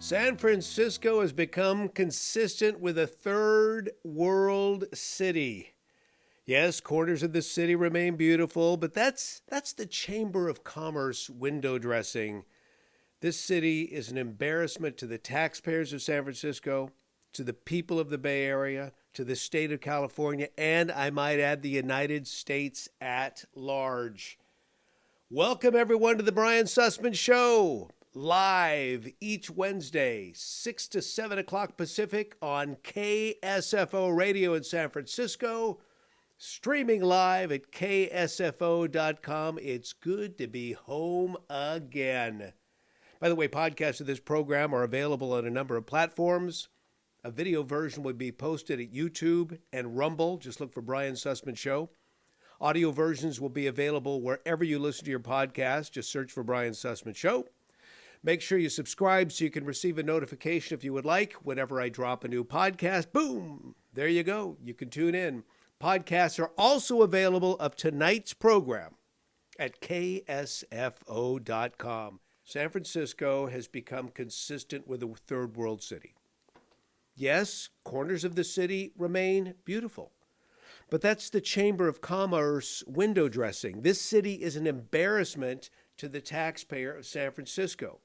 San Francisco has become consistent with a third world city. Yes, corners of the city remain beautiful, but that's the Chamber of Commerce window dressing. This city is an embarrassment to the taxpayers of San Francisco, to the people of the Bay Area, to the state of California, and I might add the United States at large. Welcome everyone to the Brian Sussman Show, live each Wednesday, 6 to 7 o'clock Pacific on KSFO Radio in San Francisco, streaming live at KSFO.com. It's good to be home again. By the way, podcasts of this program are available on a number of platforms. A video version will be posted at YouTube and Rumble. Just look for Brian Sussman Show. Audio versions will be available wherever you listen to your podcast. Just search for Brian Sussman Show. Make sure you subscribe so you can receive a notification if you would like. Whenever I drop a new podcast, boom, there you go. You can tune in. Podcasts are also available of tonight's program at KSFO.com. San Francisco has become consistent with a third world city. Yes, corners of the city remain beautiful, but that's the Chamber of Commerce window dressing. This city is an embarrassment to the taxpayer of San Francisco.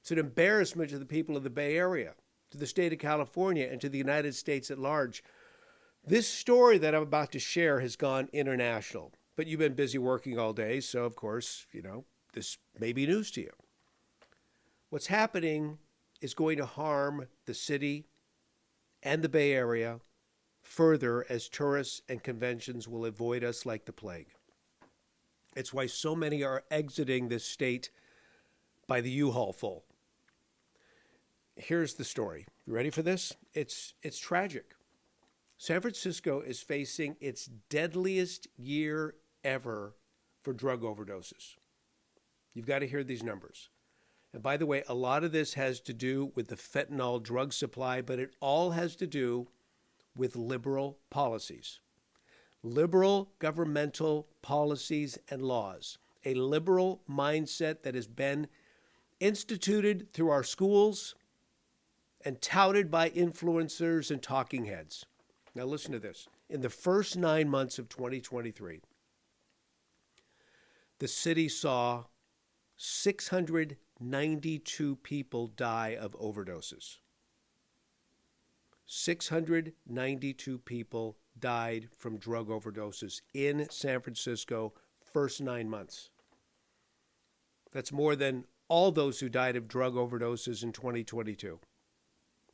It's an embarrassment to the people of the Bay Area, to the state of California, and to the United States at large. This story that I'm about to share has gone international, but you've been busy working all day, so of course, this may be news to you. What's happening is going to harm the city and the Bay Area further as tourists and conventions will avoid us like the plague. It's why so many are exiting this state by the U-Haul full. Here's the story. You ready for this? It's tragic. San Francisco is facing its deadliest year ever for drug overdoses. You've got to hear these numbers. And by the way, a lot of this has to do with the fentanyl drug supply, but it all has to do with liberal policies. Liberal governmental policies and laws. A liberal mindset that has been instituted through our schools and touted by influencers and talking heads. Now listen to this. In the first 9 months of 2023, the city saw 692 people die of overdoses. 692 people died from drug overdoses in San Francisco, first 9 months. That's more than all those who died of drug overdoses in 2022.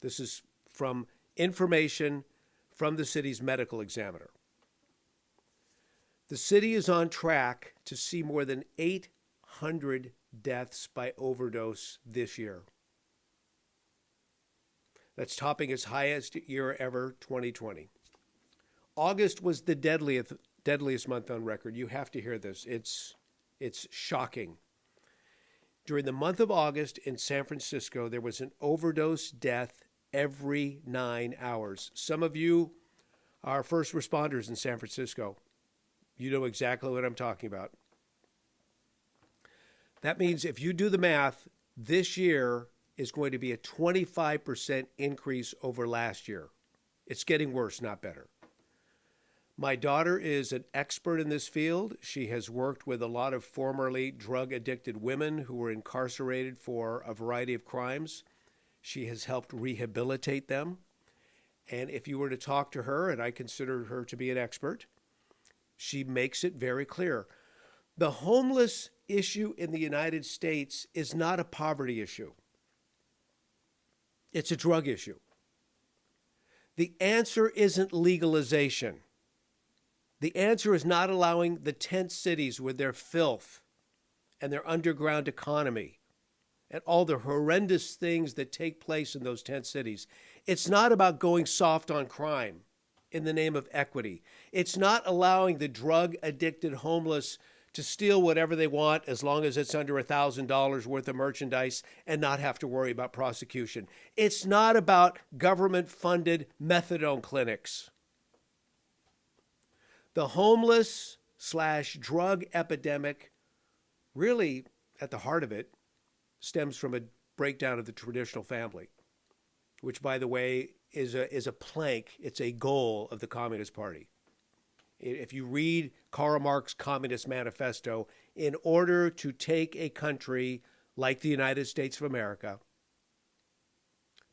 This is from information from the city's medical examiner. The city is on track to see more than 800 deaths by overdose this year. That's topping its highest year ever, 2020. August was the deadliest month on record. You have to hear this. It's shocking. During the month of August in San Francisco, there was an overdose death every 9 hours. Some of you are first responders in San Francisco. You know exactly what I'm talking about. That means if you do the math, this year is going to be a 25% increase over last year. It's getting worse, not better. My daughter is an expert in this field. She has worked with a lot of formerly drug-addicted women who were incarcerated for a variety of crimes. She has helped rehabilitate them. And if you were to talk to her, and I consider her to be an expert, she makes it very clear. The homeless issue in the United States is not a poverty issue. It's a drug issue. The answer isn't legalization. The answer is not allowing the tent cities with their filth and their underground economy and all the horrendous things that take place in those tent cities. It's not about going soft on crime in the name of equity. It's not allowing the drug-addicted homeless to steal whatever they want as long as it's under $1,000 worth of merchandise and not have to worry about prosecution. It's not about government-funded methadone clinics. The homeless/drug epidemic, really at the heart of it, stems from a breakdown of the traditional family, which, by the way, is a plank. It's a goal of the Communist Party. If you read Karl Marx's Communist Manifesto, in order to take a country like the United States of America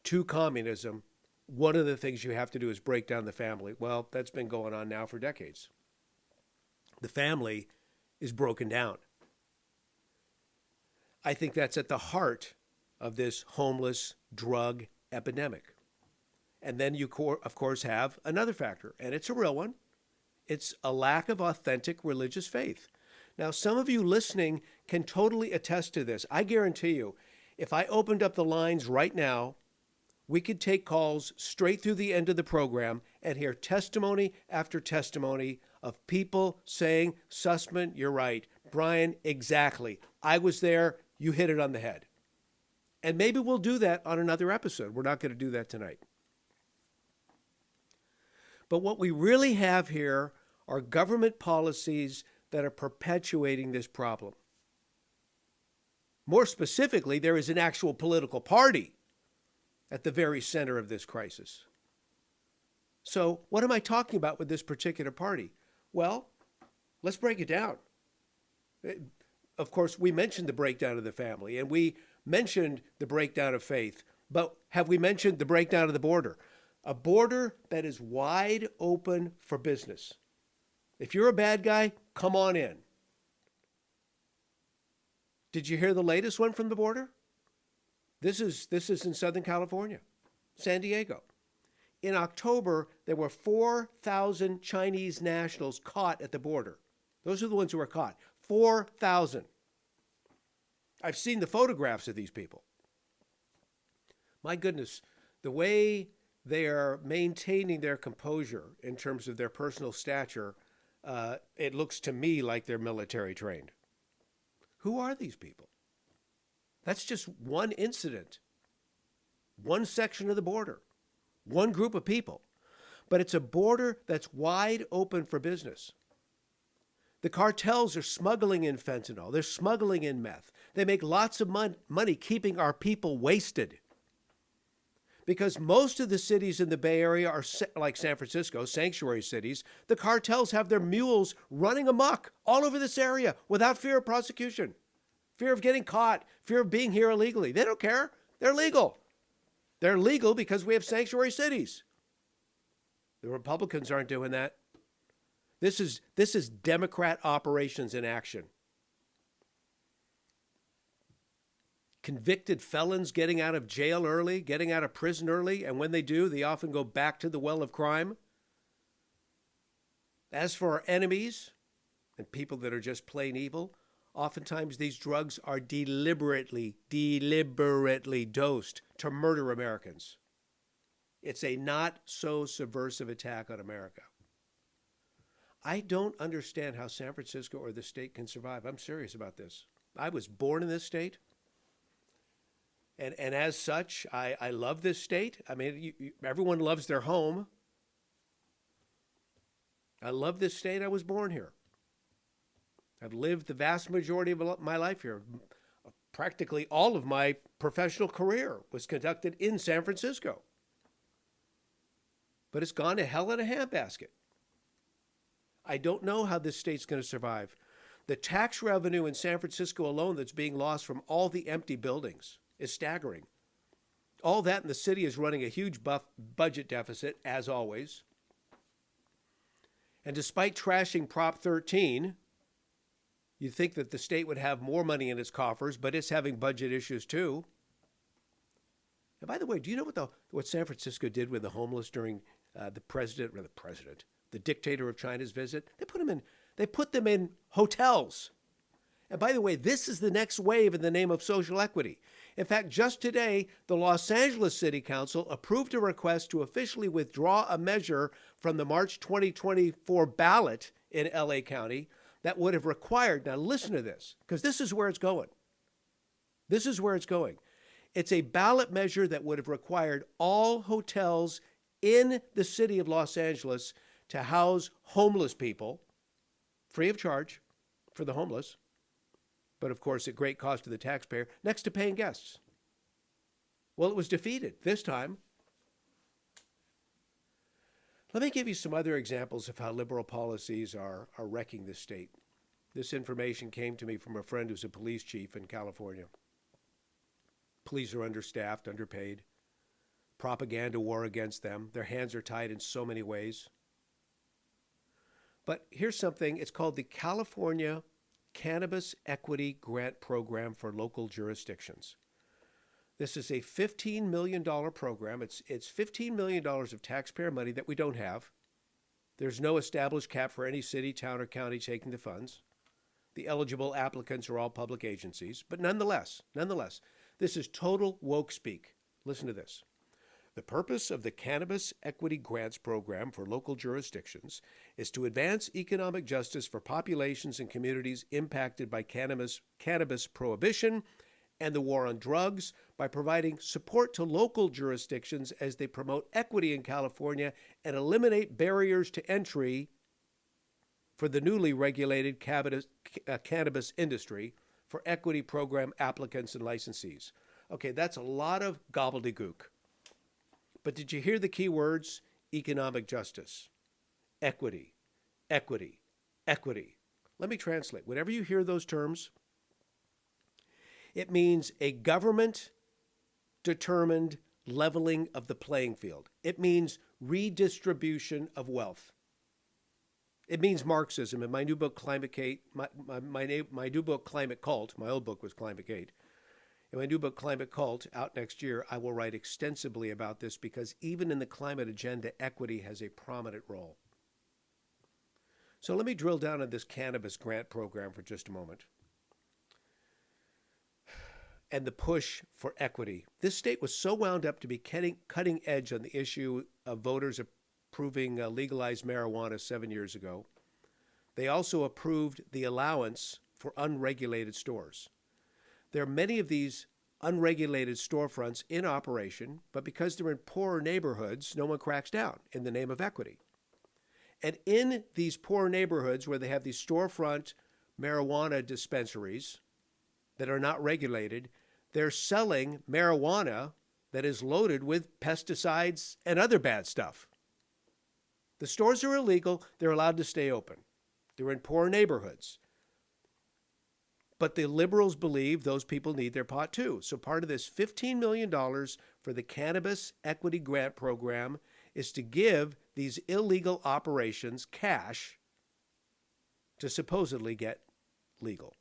to communism, one of the things you have to do is break down the family. Well, that's been going on now for decades. The family is broken down. I think that's at the heart of this homeless drug epidemic. And then you, of course, have another factor, and it's a real one. It's a lack of authentic religious faith. Now, some of you listening can totally attest to this. I guarantee you, if I opened up the lines right now, we could take calls straight through the end of the program and hear testimony after testimony of people saying, Sussman, you're right. Brian, exactly. I was there. You hit it on the head. And maybe we'll do that on another episode. We're not going to do that tonight. But what we really have here are government policies that are perpetuating this problem. More specifically, there is an actual political party at the very center of this crisis. So what am I talking about with this particular party? Well, let's break it down. Of course, we mentioned the breakdown of the family, and we mentioned the breakdown of faith, but have we mentioned the breakdown of the border? A border that is wide open for business. If you're a bad guy, come on in. Did you hear the latest one from the border? This is in Southern California, San Diego. In October, there were 4,000 Chinese nationals caught at the border. Those are the ones who were caught. 4,000. I've seen the photographs of these people. My goodness, the way they are maintaining their composure in terms of their personal stature, it looks to me like they're military trained. Who are these people? That's just one incident, one section of the border, one group of people. But it's a border that's wide open for business. The cartels are smuggling in fentanyl. They're smuggling in meth. They make lots of money keeping our people wasted. Because most of the cities in the Bay Area are like San Francisco, sanctuary cities. The cartels have their mules running amok all over this area without fear of prosecution, fear of getting caught, fear of being here illegally. They don't care. They're legal. They're legal because we have sanctuary cities. The Republicans aren't doing that. This is Democrat operations in action. Convicted felons getting out of jail early, getting out of prison early, and when they do, they often go back to the well of crime. As for our enemies and people that are just plain evil, oftentimes these drugs are deliberately dosed to murder Americans. It's a not so subversive attack on America. I don't understand how San Francisco or the state can survive. I'm serious about this. I was born in this state. And as such, I love this state. I mean, everyone loves their home. I love this state. I was born here. I've lived the vast majority of my life here. Practically all of my professional career was conducted in San Francisco. But it's gone to hell in a handbasket. I don't know how this state's going to survive. The tax revenue in San Francisco alone that's being lost from all the empty buildings is staggering. All that, and the city is running a huge budget deficit, as always. And despite trashing Prop 13, you'd think that the state would have more money in its coffers, but it's having budget issues too. And by the way, do you know what San Francisco did with the homeless during the dictator of China's visit? They put them in hotels. And by the way, this is the next wave in the name of social equity. In fact, just today, the Los Angeles City Council approved a request to officially withdraw a measure from the March 2024 ballot in LA County that would have required, now listen to this, because this is where it's going. This is where it's going. It's a ballot measure that would have required all hotels in the city of Los Angeles to house homeless people, free of charge for the homeless, but of course at great cost to the taxpayer, next to paying guests. Well, it was defeated this time. Let me give you some other examples of how liberal policies are wrecking the state. This information came to me from a friend who's a police chief in California. Police are understaffed, underpaid. Propaganda war against them. Their hands are tied in so many ways. But here's something. It's called the California Cannabis Equity Grant Program for local jurisdictions. This is a $15 million program. It's $15 million of taxpayer money that we don't have. There's no established cap for any city, town, or county taking the funds. The eligible applicants are all public agencies. But nonetheless, this is total woke speak. Listen to this. The purpose of the Cannabis Equity Grants Program for local jurisdictions is to advance economic justice for populations and communities impacted by cannabis prohibition and the war on drugs by providing support to local jurisdictions as they promote equity in California and eliminate barriers to entry for the newly regulated cannabis industry for equity program applicants and licensees. Okay, that's a lot of gobbledygook. But did you hear the key words? Economic justice, equity, equity, equity. Let me translate. Whenever you hear those terms, it means a government-determined leveling of the playing field. It means redistribution of wealth. It means Marxism. In my new book, Climate Cult, my old book was Climate Gate. In my new book, Climate Cult, out next year, I will write extensively about this because even in the climate agenda, equity has a prominent role. So let me drill down on this cannabis grant program for just a moment. And the push for equity. This state was so wound up to be cutting edge on the issue of voters approving legalized marijuana 7 years ago. They also approved the allowance for unregulated stores. There are many of these unregulated storefronts in operation, but because they're in poorer neighborhoods, no one cracks down in the name of equity. And in these poor neighborhoods where they have these storefront marijuana dispensaries that are not regulated, they're selling marijuana that is loaded with pesticides and other bad stuff. The stores are illegal. They're allowed to stay open. They're in poor neighborhoods. But the liberals believe those people need their pot too. So part of this $15 million for the Cannabis Equity Grant Program is to give these illegal operations cash to supposedly get legal.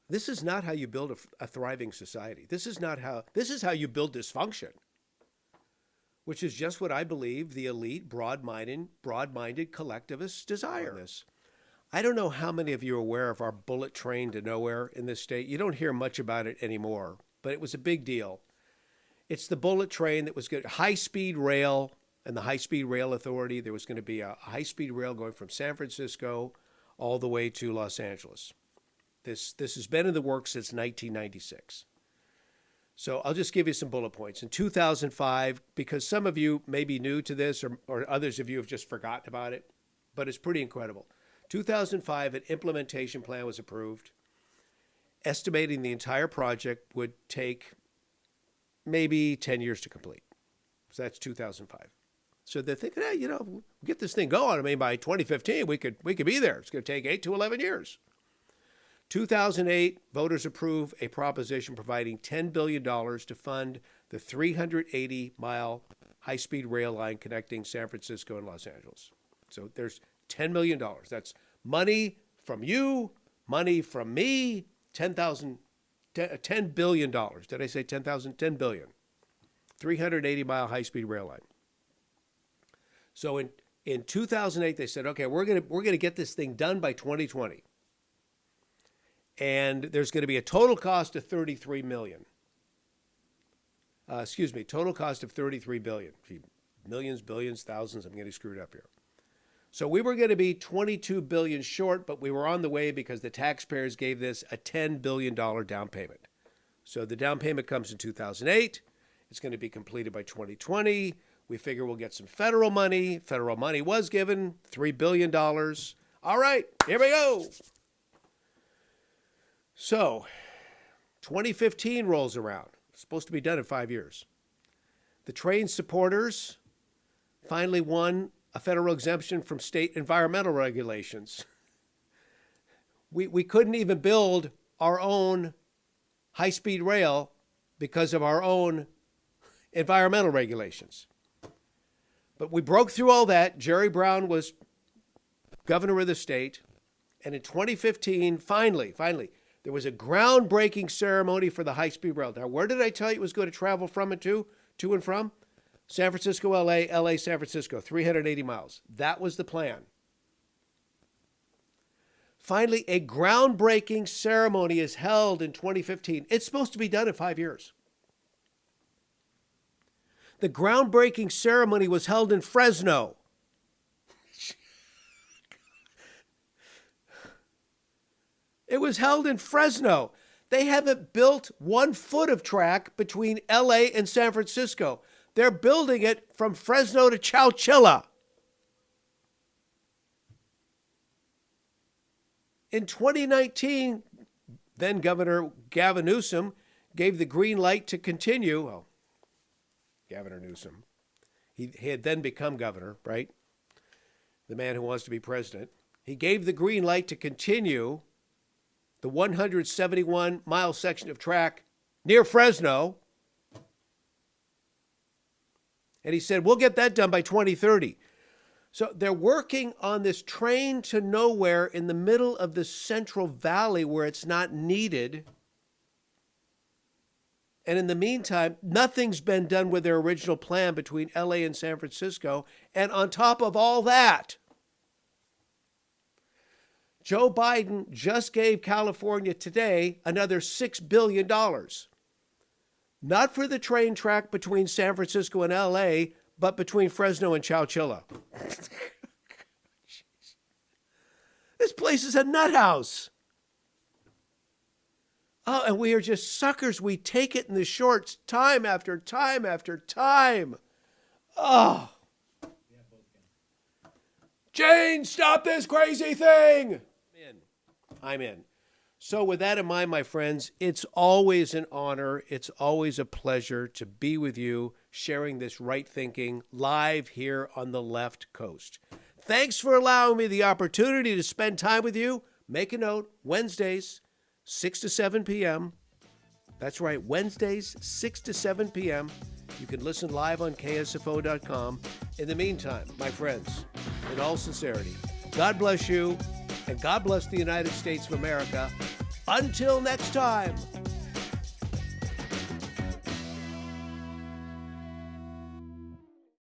This is not how you build a thriving society. This is how you build dysfunction, which is just what I believe the elite, broad-minded collectivists desire. This. I don't know how many of you are aware of our bullet train to nowhere in this state. You don't hear much about it anymore, but it was a big deal. It's the bullet train that was good. HighSpeed Rail and the HighSpeed Rail Authority. There was going to be a high-speed rail going from San Francisco all the way to Los Angeles. This has been in the works since 1996. So I'll just give you some bullet points. In 2005, because some of you may be new to this or others of you have just forgotten about it, but it's pretty incredible. 2005, an implementation plan was approved, estimating the entire project would take maybe 10 years to complete. So that's 2005. So they're thinking, hey, we'll get this thing going. I mean, by 2015, we could be there. It's going to take 8 to 11 years. 2008, voters approve a proposition providing $10 billion to fund the 380-mile high-speed rail line connecting San Francisco and Los Angeles. So there's $10 million. That's money from you, money from me, $10 billion. Did I say 10,000? $10 billion. 380-mile high-speed rail line. So in 2008, they said, okay, we're gonna get this thing done by 2020. And there's going to be a total cost of $33 million. Total cost of $33 billion. Millions, billions, thousands, I'm getting screwed up here. So we were going to be $22 billion short, but we were on the way because the taxpayers gave this a $10 billion down payment. So the down payment comes in 2008. It's going to be completed by 2020. We figure we'll get some federal money. Federal money was given, $3 billion. All right, here we go. So 2015 rolls around. It's supposed to be done in 5 years. The train supporters finally won a federal exemption from state environmental regulations. We couldn't even build our own high-speed rail because of our own environmental regulations. But we broke through all that. Jerry Brown was governor of the state. And in 2015, finally, there was a groundbreaking ceremony for the high-speed rail. Now, where did I tell you it was going to travel from and to and from? San Francisco, LA, LA, San Francisco, 380 miles. That was the plan. Finally, a groundbreaking ceremony is held in 2015. It's supposed to be done in 5 years. The groundbreaking ceremony was held in Fresno. It was held in Fresno. They haven't built 1 foot of track between LA and San Francisco. They're building it from Fresno to Chowchilla. In 2019, then Governor Gavin Newsom gave the green light to continue. Well, Governor Newsom. He had then become governor, right? The man who wants to be president. He gave the green light to continue the 171-mile section of track near Fresno. And he said, we'll get that done by 2030. So they're working on this train to nowhere in the middle of the Central Valley where it's not needed. And in the meantime, nothing's been done with their original plan between LA and San Francisco. And on top of all that, Joe Biden just gave California today another $6 billion. Not for the train track between San Francisco and LA, but between Fresno and Chowchilla. This place is a nut house. Oh, and we are just suckers. We take it in the shorts time after time after time. Oh. Jane, stop this crazy thing. I'm in. So with that in mind, my friends, it's always an honor. It's always a pleasure to be with you, sharing this right thinking live here on the left coast. Thanks for allowing me the opportunity to spend time with you. Make a note, Wednesdays, 6 to 7 p.m. That's right, Wednesdays, 6 to 7 p.m. You can listen live on KSFO.com. In the meantime, my friends, in all sincerity, God bless you, and God bless the United States of America. Until next time.